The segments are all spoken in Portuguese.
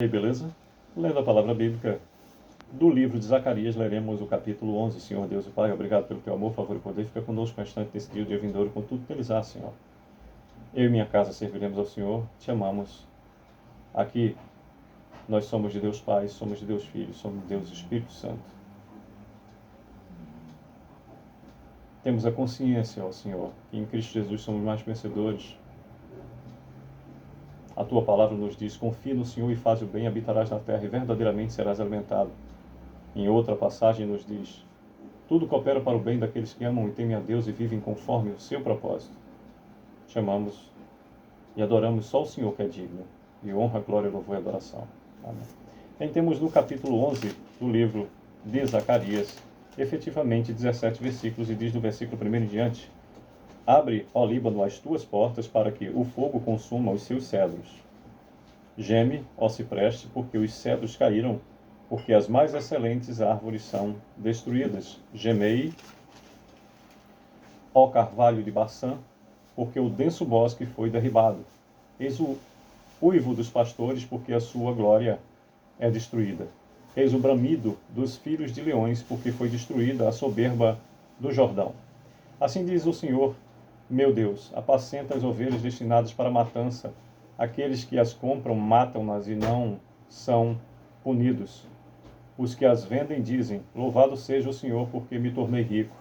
E aí, beleza? Lendo a palavra bíblica do livro de Zacarias, leremos o capítulo 11. Senhor Deus e Pai, obrigado pelo teu amor, favor e poder. Fica conosco constante nesse dia de vindouro, com tudo que eles há, Senhor. Eu e minha casa serviremos ao Senhor, te amamos. Aqui nós somos de Deus Pai, somos de Deus Filho, somos de Deus Espírito Santo. Temos a consciência, ó Senhor, que em Cristo Jesus somos mais vencedores. A tua palavra nos diz: confia no Senhor e faz o bem, habitarás na terra e verdadeiramente serás alimentado. Em outra passagem nos diz: tudo coopera para o bem daqueles que amam e temem a Deus e vivem conforme o seu propósito. Chamamos e adoramos só o Senhor que é digno, e honra, glória, louvor e adoração. Amém. Então, temos no capítulo 11 do livro de Zacarias, efetivamente 17 versículos, e diz do versículo 1 em diante: abre, ó Líbano, as tuas portas, para que o fogo consuma os seus cedros. Geme, ó cipreste, porque os cedros caíram, porque as mais excelentes árvores são destruídas. Gemei, ó carvalho de Baçã, porque o denso bosque foi derribado. Eis o uivo dos pastores, porque a sua glória é destruída. Eis o bramido dos filhos de leões, porque foi destruída a soberba do Jordão. Assim diz o Senhor, meu Deus: apacenta as ovelhas destinadas para a matança. Aqueles que as compram matam-nas e não são punidos. Os que as vendem dizem: louvado seja o Senhor, porque me tornei rico.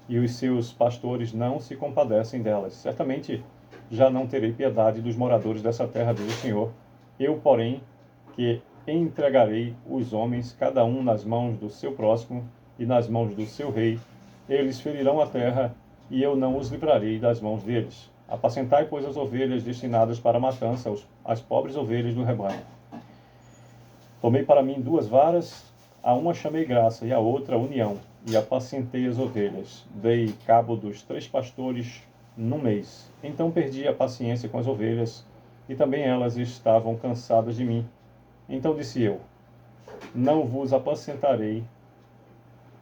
E os seus pastores não se compadecem delas. Certamente já não terei piedade dos moradores dessa terra, diz o Senhor. Eu, porém, que entregarei os homens, cada um nas mãos do seu próximo e nas mãos do seu rei. Eles ferirão a terra, e eu não os livrarei das mãos deles. Apacentai, pois, as ovelhas destinadas para a matança, as pobres ovelhas do rebanho. Tomei para mim 2 varas, a uma chamei graça, e a outra união, e apacentei as ovelhas. Dei cabo dos 3 pastores num mês. Então perdi a paciência com as ovelhas, e também elas estavam cansadas de mim. Então disse eu: não vos apacentarei.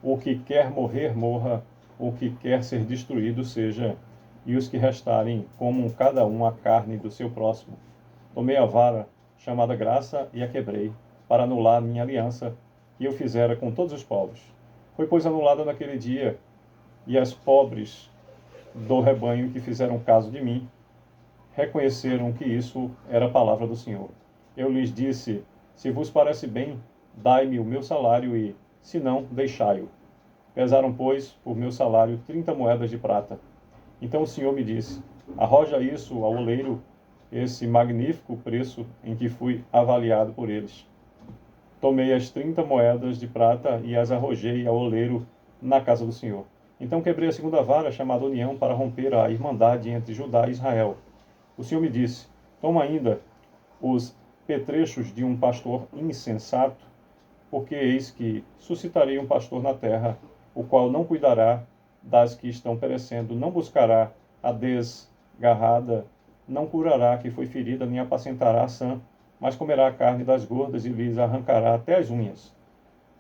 O que quer morrer, morra. O que quer ser destruído, seja. E os que restarem, comam cada um a carne do seu próximo. Tomei a vara, chamada graça, e a quebrei, para anular minha aliança, que eu fizera com todos os povos. Foi, pois, anulada naquele dia, e as pobres do rebanho que fizeram caso de mim, reconheceram que isso era a palavra do Senhor. Eu lhes disse: se vos parece bem, dai-me o meu salário e, se não, deixai-o. Pesaram, pois, por meu salário 30 moedas de prata. Então o Senhor me disse: arroja isso ao oleiro, esse magnífico preço em que fui avaliado por eles. Tomei as 30 moedas de prata e as arrojei ao oleiro na casa do Senhor. Então quebrei a segunda vara, chamada união, para romper a irmandade entre Judá e Israel. O Senhor me disse: toma ainda os petrechos de um pastor insensato, porque eis que suscitarei um pastor na terra, o qual não cuidará das que estão perecendo, não buscará a desgarrada, não curará a que foi ferida, nem apacentará a sã, mas comerá a carne das gordas e lhes arrancará até as unhas.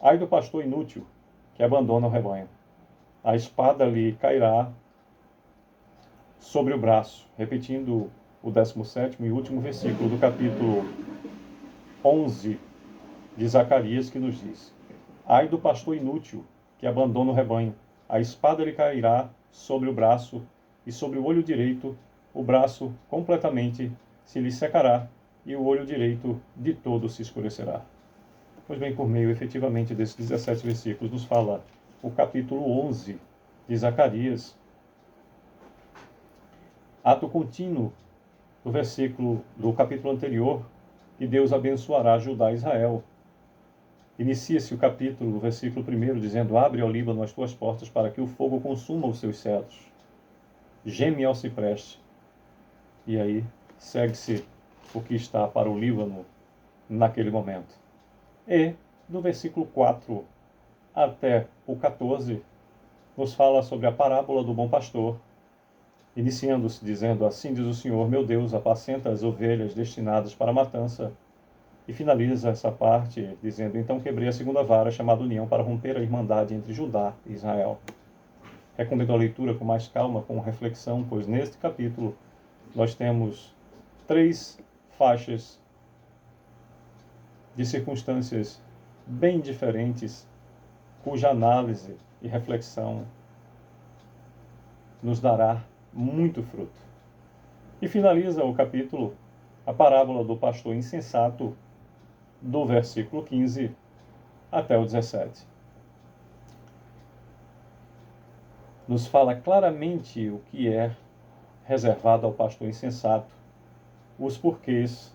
Ai do pastor inútil, que abandona o rebanho. A espada lhe cairá sobre o braço. Repetindo o 17º e último versículo do capítulo 11 de Zacarias, que nos diz: ai do pastor inútil, que abandona o rebanho. A espada lhe cairá sobre o braço, e sobre o olho direito, o braço completamente se lhe secará, e o olho direito de todo se escurecerá. Pois bem, por meio efetivamente desses 17 versículos, nos fala o capítulo 11 de Zacarias, ato contínuo do capítulo anterior, que Deus abençoará Judá e Israel. Inicia-se o capítulo, no versículo 1, dizendo: abre ao Líbano as tuas portas, para que o fogo consuma os seus cedros. Geme ao cipreste. E aí segue-se o que está para o Líbano naquele momento. E, do versículo 4 até o 14, nos fala sobre a parábola do bom pastor, iniciando-se dizendo: assim diz o Senhor, meu Deus, apacenta as ovelhas destinadas para a matança. E finaliza essa parte dizendo: então quebrei a segunda vara, chamada união, para romper a irmandade entre Judá e Israel. Recomendo a leitura com mais calma, com reflexão, pois neste capítulo nós temos 3 faixas de circunstâncias bem diferentes, cuja análise e reflexão nos dará muito fruto. E finaliza o capítulo a parábola do pastor insensato, do versículo 15 até o 17. Nos fala claramente o que é reservado ao pastor insensato, os porquês,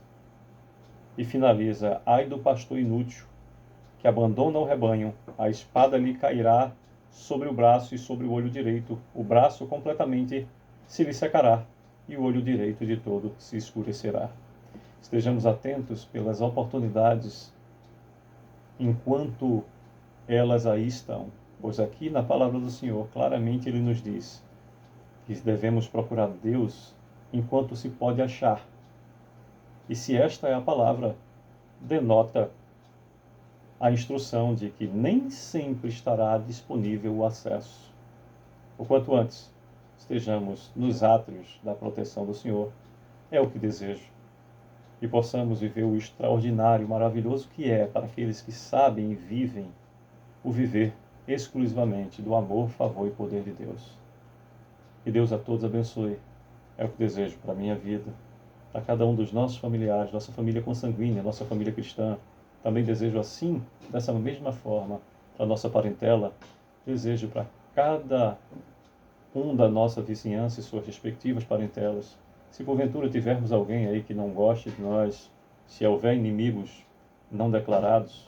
e finaliza: ai do pastor inútil, que abandona o rebanho, a espada lhe cairá sobre o braço e sobre o olho direito, o braço completamente se lhe secará, e o olho direito de todo se escurecerá. Estejamos atentos pelas oportunidades enquanto elas aí estão, pois aqui na palavra do Senhor claramente ele nos diz que devemos procurar Deus enquanto se pode achar. E se esta é a palavra, denota a instrução de que nem sempre estará disponível o acesso. O quanto antes estejamos nos átrios da proteção do Senhor, é o que desejo. E possamos viver o extraordinário, maravilhoso que é para aqueles que sabem e vivem o viver exclusivamente do amor, favor e poder de Deus. Que Deus a todos abençoe. É o que desejo para a minha vida, para cada um dos nossos familiares, nossa família consanguínea, nossa família cristã. Também desejo assim, dessa mesma forma, para a nossa parentela. Desejo para cada um da nossa vizinhança e suas respectivas parentelas. Se porventura tivermos alguém aí que não goste de nós, se houver inimigos não declarados,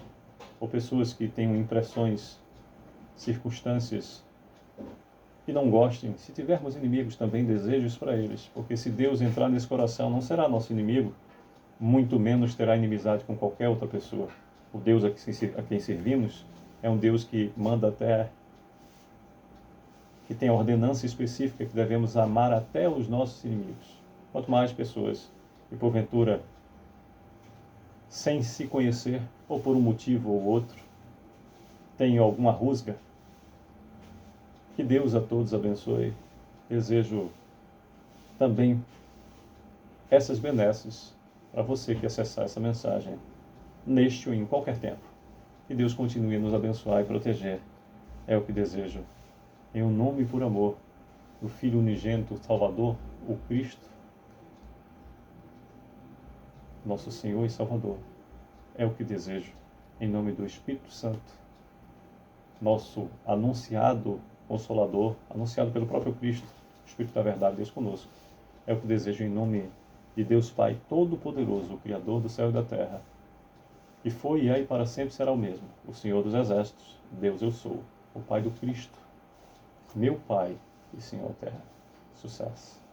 ou pessoas que tenham impressões, circunstâncias que não gostem, se tivermos inimigos também, desejos para eles, porque se Deus entrar nesse coração, não será nosso inimigo, muito menos terá inimizade com qualquer outra pessoa. O Deus a quem servimos é um Deus que manda até, que tem a ordenança específica que devemos amar até os nossos inimigos. Quanto mais pessoas que porventura, sem se conhecer, ou por um motivo ou outro, tenham alguma rusga, que Deus a todos abençoe. Desejo também essas benesses para você que acessar essa mensagem, neste ou em qualquer tempo. Que Deus continue a nos abençoar e proteger. É o que desejo. Em o nome e por amor do Filho unigênito, Salvador, o Cristo, nosso Senhor e Salvador. É o que desejo. Em nome do Espírito Santo, nosso anunciado Consolador, anunciado pelo próprio Cristo, o Espírito da Verdade, Deus conosco. É o que desejo em nome de Deus Pai Todo-Poderoso, o Criador do céu e da terra, que foi e é e para sempre será o mesmo, o Senhor dos Exércitos, Deus eu sou, o Pai do Cristo, meu Pai e Senhor terra. Sucesso.